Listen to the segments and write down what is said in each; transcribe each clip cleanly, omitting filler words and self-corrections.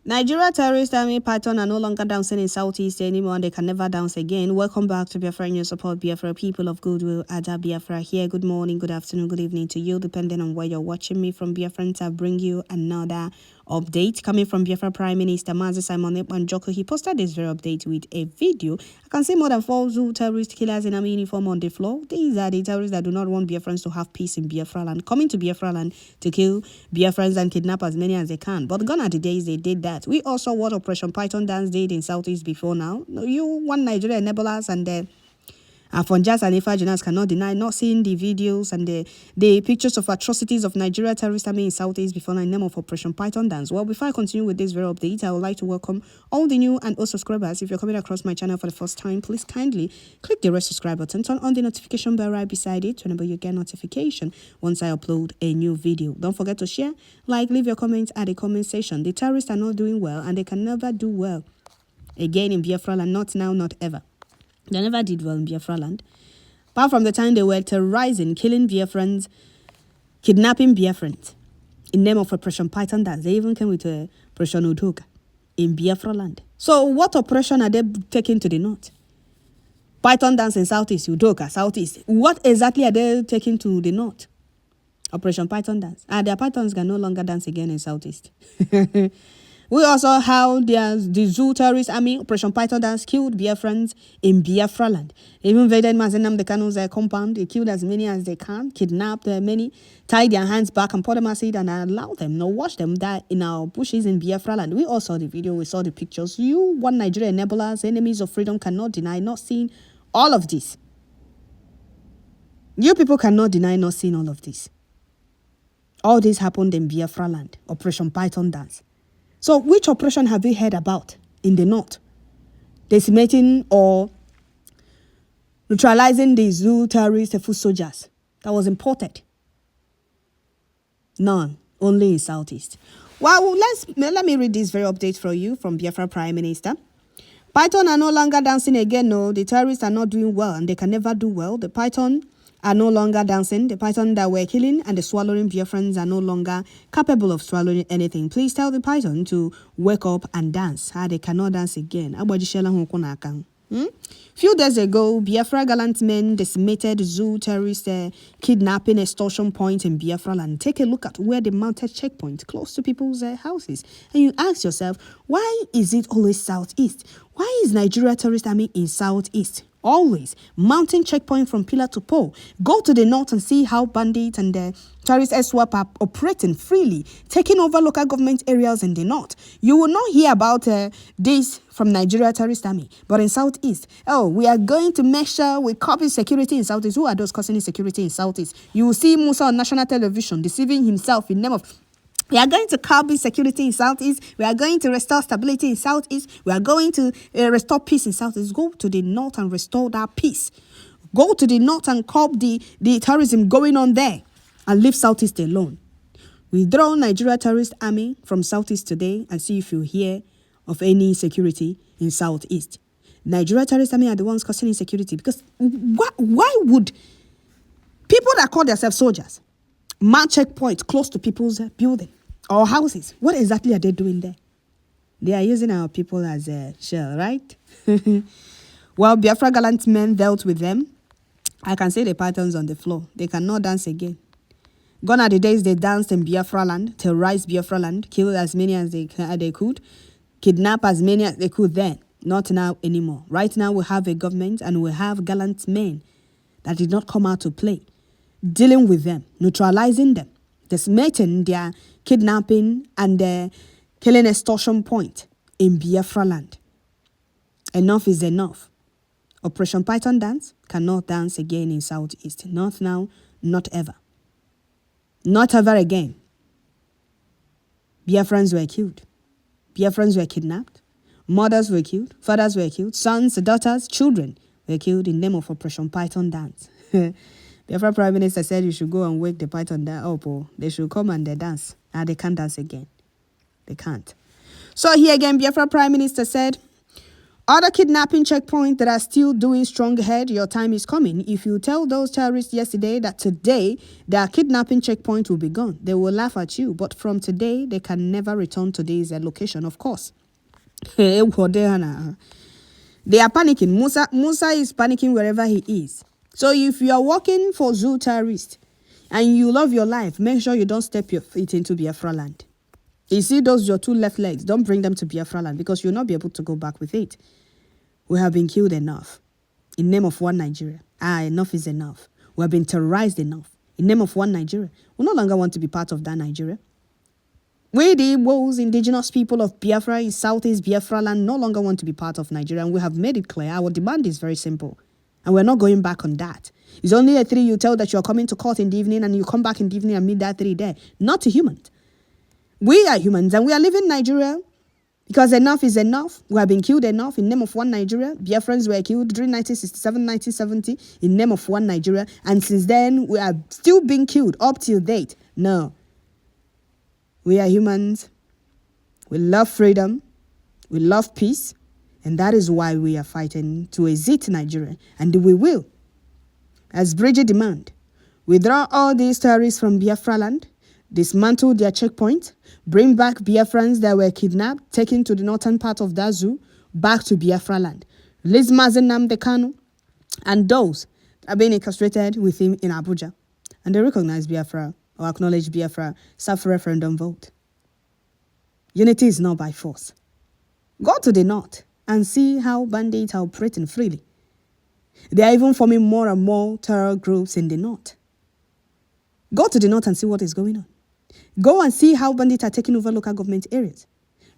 Nigeria terrorist army Python are no longer dancing in Southeast anymore, and they can never dance again. Welcome back to Biafra and your support, Biafra, people of goodwill. Ada Biafra here. Good morning, good afternoon, good evening to you, depending on where you're watching me from. Biafran, I bring you another update coming from Biafra Prime Minister Mazi Simon Ekpan-Joko. He posted this very update with a video. I can see more than 4 zoo terrorist killers in army uniform on the floor. These are the terrorists that do not want Biafrans to have peace in Biafraland, coming to Biafraland to kill Biafrans and kidnap as many as they can. But gone are the days they did that. We also what Operation Python dance did in Southeast before now. You one Nigeria enablers and Afonjas and Ifajinas cannot deny not seeing the videos and the pictures of atrocities of Nigeria terrorist army in Southeast before the name of Operation Python dance. Well, before I continue with this very update, I would like to welcome all the new and old subscribers. If you're coming across my channel for the first time, please kindly click the red subscribe button, turn on the notification bell right beside it whenever you get notification once I upload a new video. Don't forget to share, like, leave your comments at the comment section. The terrorists are not doing well and they can never do well again in Biafraland, not now, not ever. They never did well in Biafraland. Apart from the time they were terrorizing, killing Biafrans, kidnapping Biafrans in name of Operation Python dance. They even came with Operation Udoka in Biafraland. So what operation are they taking to the north? Python dance in Southeast, Udoka, Southeast. What exactly are they taking to the north? Operation Python dance. Their Pythons can no longer dance again in Southeast. We also have the zoo terrorist army, Operation Python dance, killed Biafrans in Biafraland. They even invaded Mazenam the Kanu's compound. They killed as many as they can, kidnapped many, tied their hands back and put them aside and allowed them, watch them die in our bushes in Biafraland. We all saw the video, we saw the pictures. You, one Nigeria enablers, enemies of freedom, cannot deny not seeing all of this. You people cannot deny not seeing all of this. All this happened in Biafraland, Operation Python dance. So which operation have we heard about in the north? Decimating or neutralizing the zoo terrorist foot soldiers that was imported? None, only in Southeast. Well, let me read this very update for you from Biafra Prime Minister. Python are no longer dancing again. No, the terrorists are not doing well and they can never do well. The Python are no longer dancing. The Python that were killing and the swallowing Biafrans are no longer capable of swallowing anything. Please tell the Python to wake up and dance. They cannot dance again. Few days ago, Biafra gallant men decimated zoo terrorist kidnapping extortion point in Biafraland. Take a look at where they mounted checkpoint close to people's houses. And you ask yourself, why is it always Southeast? Why is Nigeria terrorist army in Southeast? Always mounting checkpoint from pillar to pole. Go to the north and see how bandits and the terrorist swap are operating freely, taking over local government areas in the north. You will not hear about this from Nigeria terrorist army, but in Southeast, we are going to make sure we copy security in Southeast. Who are those causing insecurity in Southeast? You will see Musa on national television deceiving himself in name of we are going to curb security in Southeast. We are going to restore stability in Southeast. We are going to restore peace in Southeast. Go to the north and restore that peace. Go to the north and curb the terrorism going on there and leave Southeast alone. Withdraw Nigeria terrorist army from Southeast today and see if you hear of any security in Southeast. Nigeria terrorist army are the ones causing insecurity because why would people that call themselves soldiers mount checkpoint close to people's building or houses? What exactly are they doing there? They are using our people as a shell, right? Well, Biafra gallant men dealt with them. I can see the Pythons on the floor. They cannot dance again. Gone are the days they danced in Biafraland, terrorized Biafraland, killed as many as they could, kidnap as many as they could then. Not now anymore. Right now we have a government and we have gallant men that did not come out to play. Dealing with them, neutralizing them, decimating their kidnapping and their killing extortion point in Biafraland. Enough is enough. Operation Python dance cannot dance again in Southeast. Not now, not ever. Not ever again. Biafrans were killed. Biafrans were kidnapped. Mothers were killed. Fathers were killed. Sons, daughters, children were killed in the name of Operation Python dance. Biafra Prime Minister said you should go and wake the Python up. They should come and they dance. They can't dance again. They can't. So here again, Biafra Prime Minister said, Other kidnapping checkpoints that are still doing strong ahead, your time is coming. If you tell those terrorists yesterday that today their kidnapping checkpoint will be gone, they will laugh at you. But from today, they can never return to this location, of course. They are panicking. Musa is panicking wherever he is. So if you are working for Tèrrøríst and you love your life, make sure you don't step your feet into Biafraland. You see those your two left legs, don't bring them to Biafraland because you'll not be able to go back with it. We have been killed enough in name of one Nigeria. Enough is enough. We have been terrorized enough in name of one Nigeria. We no longer want to be part of that Nigeria. We, the Igbos, indigenous people of Biafra in Southeast Biafraland, no longer want to be part of Nigeria, and we have made it clear. Our demand is very simple, and we're not going back on that. It's only a 3 you tell that you're coming to court in the evening, and you come back in the evening and meet that 3 there. Not to humans. We are humans, and we are living Nigeria because enough is enough. We have been killed enough in name of one Nigeria. Biafrans were killed during 1967, 1970 in name of one Nigeria, and since then, we are still being killed up till date. No. We are humans. We love freedom. We love peace. And that is why we are fighting to exit Nigeria. And we will. As Bridget demand, withdraw all these terrorists from Biafraland, dismantle their checkpoint, bring back Biafrans that were kidnapped, taken to the northern part of that zoo, back to Biafraland. Release Mazen Nnamdi Kanu and those that are being incarcerated with him in Abuja. And they recognize Biafra or acknowledge Biafra, self-referendum vote. Unity is not by force. Go to the north and see how bandits are operating freely. They are even forming more and more terror groups in the north. Go to the north and see what is going on. Go and see how bandits are taking over local government areas.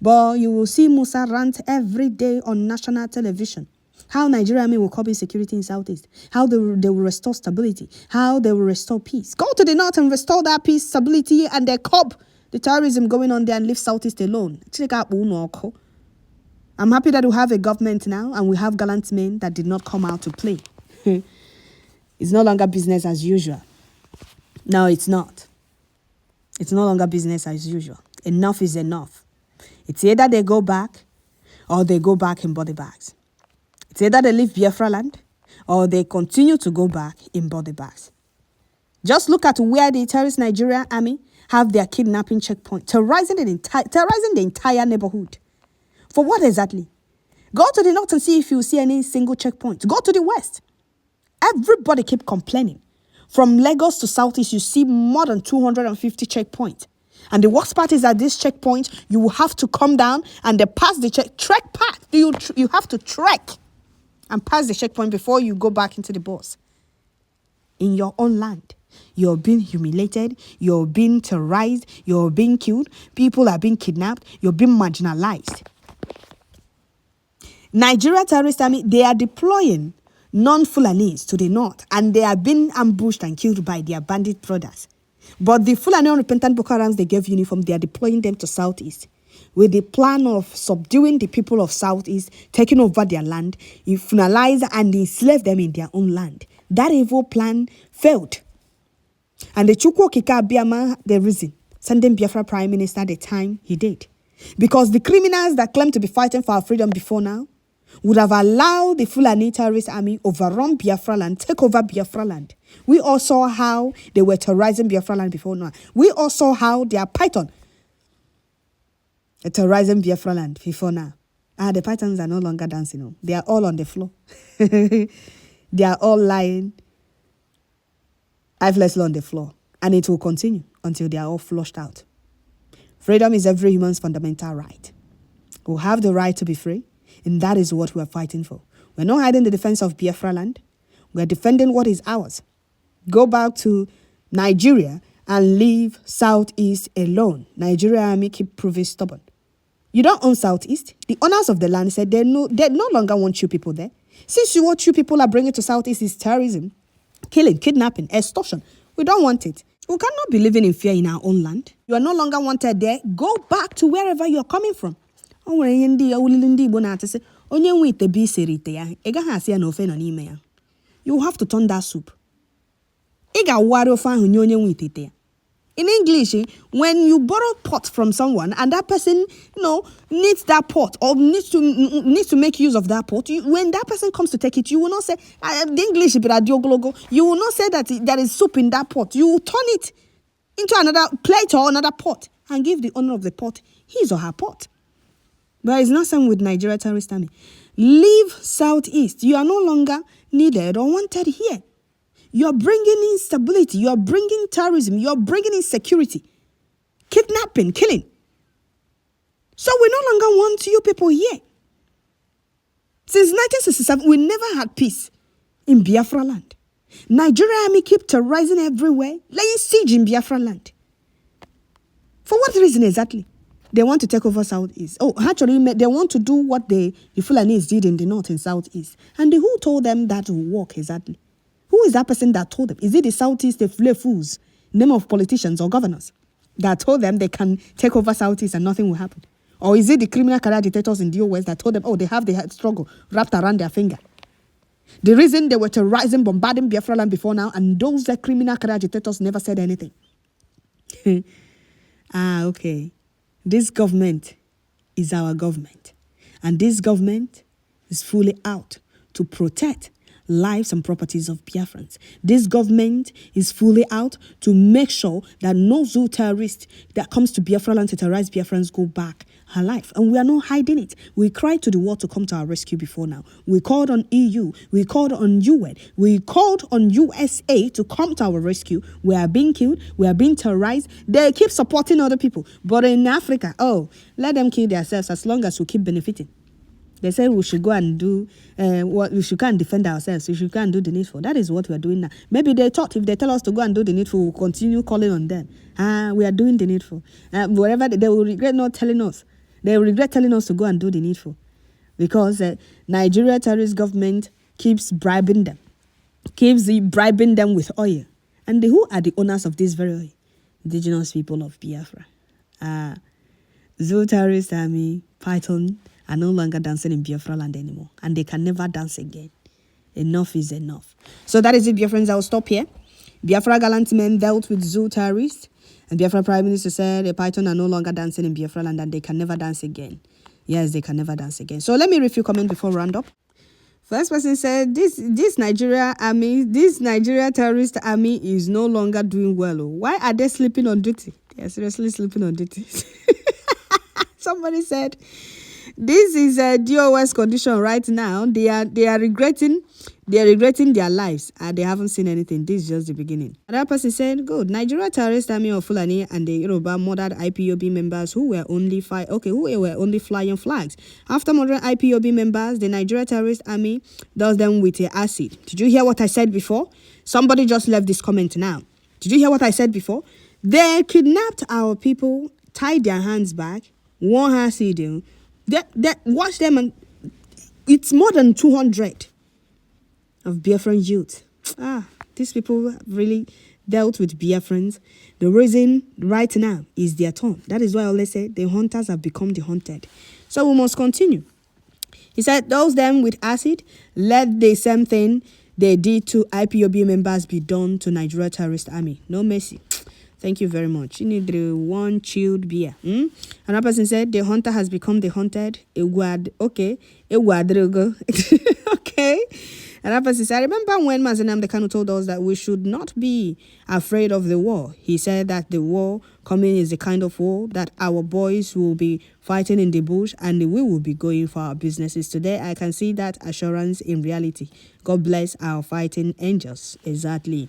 But you will see Musa rant every day on national television. How Nigeria Army will come in security in Southeast. How they will restore stability. How they will restore peace. Go to the north and restore that peace, stability, and they curb the terrorism going on there and leave Southeast alone. I'm happy that we have a government now and we have gallant men that did not come out to play. It's no longer business as usual. No, it's not. It's no longer business as usual. Enough is enough. It's either they go back or they go back in body bags. It's either they leave Biafraland or they continue to go back in body bags. Just look at where the terrorist Nigeria Army have their kidnapping checkpoint, terrorizing the entire neighborhood. For what exactly? Go to the north and see if you see any single checkpoint. Go to the west. Everybody keep complaining. From Lagos to Southeast, you see more than 250 checkpoints. And the worst part is at this checkpoint, you will have to come down and they pass the trek path. You have to trek and pass the checkpoint before you go back into the bus. In your own land, you're being humiliated, you're being terrorized, you're being killed, people are being kidnapped, you're being marginalized. Nigeria Terrorist Army, they are deploying non-Fulanis to the north and they are being ambushed and killed by their bandit brothers. But the Fulani unrepentant Boko Harams, they gave uniform, they are deploying them to Southeast with the plan of subduing the people of Southeast, taking over their land, finalize and enslave them in their own land. That evil plan failed. And the Chukwu Okike Abiama, the reason, sending Biafra Prime Minister at the time he did. Because the criminals that claim to be fighting for our freedom before now would have allowed the Fulani terrorist army overrun Biafraland, take over Biafraland. We all saw how they were terrorizing Biafraland before now. We all saw how they are Python terrorizing Biafraland before now. The Pythons are no longer dancing. No. They are all on the floor. They are all lying lifelessly on the floor. And it will continue until they are all flushed out. Freedom is every human's fundamental right. We have the right to be free. And that is what we are fighting for. We're not hiding the defense of Biafraland. We're defending what is ours. Go back to Nigeria and leave Southeast alone. Nigeria Army keep proving stubborn. You don't own Southeast. The owners of the land said they no longer want you people there. Since what you people are bringing to Southeast is terrorism, killing, kidnapping, extortion. We don't want it. We cannot be living in fear in our own land. You are no longer wanted there. Go back to wherever you are coming from. You have to turn that soup. In English, when you borrow pot from someone and that person, needs that pot or needs to make use of that pot, when that person comes to take it, you will not say, the English, you will not say that there is soup in that pot. You will turn it into another plate or another pot and give the owner of the pot his or her pot. But it's not same with Nigeria Terrorist Army. Leave Southeast. You are no longer needed or wanted here. You're bringing instability. You're bringing terrorism. You're bringing insecurity. Kidnapping, killing. So we no longer want you people here. Since 1967, we never had peace in Biafraland. Nigeria Army keep terrorizing everywhere, laying siege in Biafraland. For what reason exactly? They want to take over Southeast. Oh, actually, they want to do what the Fulanis did in the North and Southeast. And who told them that will work exactly? Who is that person that told them? Is it the Southeast, the fools, name of politicians or governors, that told them they can take over Southeast and nothing will happen? Or is it the criminal career dictators in the US that told them, oh, they have the struggle wrapped around their finger? The reason they were terrorizing, bombarding Biafraland before now, and those criminal career dictators never said anything. Okay. This government is our government. And this government is fully out to protect lives and properties of Biafrans. This government is fully out to make sure that no zoo terrorist that comes to Biafraland to terrorize Biafrans go back her life. And we are not hiding it. We cried to the world to come to our rescue before now. We called on EU. We called on UN. We called on USA to come to our rescue. We are being killed. We are being terrorized. They keep supporting other people. But in Africa, let them kill themselves as long as we keep benefiting. They said we should go and do we should go and defend ourselves. We should go and do the needful. That is what we are doing now. Maybe they thought if they tell us to go and do the needful, we'll continue calling on them. We are doing the needful. Whatever they will regret not telling us. They will regret telling us to go and do the needful. Because Nigeria terrorist government keeps bribing them. Keeps bribing them with oil. And who are the owners of this very oil? Indigenous people of Biafra. Zoo Terrorist Army, Pythõn, are no longer dancing in Biafraland anymore. And they can never dance again. Enough is enough. So that is it, dear friends. I will stop here. Biafra gallant men dealt with zoo terrorists. And Biafra Prime Minister said the Pythõn are no longer dancing in Biafraland and they can never dance again. Yes, they can never dance again. So let me read a few comments before we round up. First person said, this Nigeria terrorist army is no longer doing well. Why are they sleeping on duty? They are seriously sleeping on duty. Somebody said, this is a DOS condition right now. They are regretting their lives and they haven't seen anything. This is just the beginning. Another person said, good. Nigeria terrorist army of Fulani and the Yoruba murdered IPOB members who were only flying flags. After murdering IPOB members, the Nigeria terrorist army does them with acid. Did you hear what I said before? Somebody just left this comment now. Did you hear what I said before? They kidnapped our people, tied their hands back, one acid. They watch them, and it's more than 200 of Biafran youth. These people really dealt with Biafrans. The reason right now is their turn. That is why I always say the hunters have become the hunted. So we must continue. He said, those them with acid, let the same thing they did to IPOB members be done to Nigeria terrorist army. No mercy. Thank you very much. You need the one chilled beer. Another person said, the hunter has become the hunted. Okay. Okay. Another person said, I remember when Mazenam Dekanu told us that we should not be afraid of the war. He said that the war coming is the kind of war that our boys will be fighting in the bush and we will be going for our businesses. Today, I can see that assurance in reality. God bless our fighting angels. Exactly.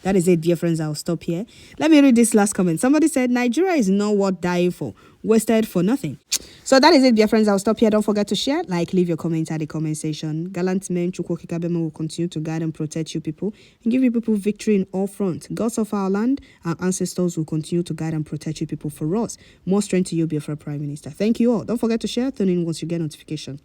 That is it, dear friends. I'll stop here. Let me read this last comment. Somebody said, Nigeria is not worth dying for. Wasted for nothing. So that is it, dear friends. I'll stop here. Don't forget to share, like, leave your comments at the comment section. Gallant men, Chukwokikabema will continue to guide and protect you people and give you people victory in all fronts. Gods of our land, our ancestors will continue to guide and protect you people for us. More strength to you, Biafra Prime Minister. Thank you all. Don't forget to share. Tune in once you get notification.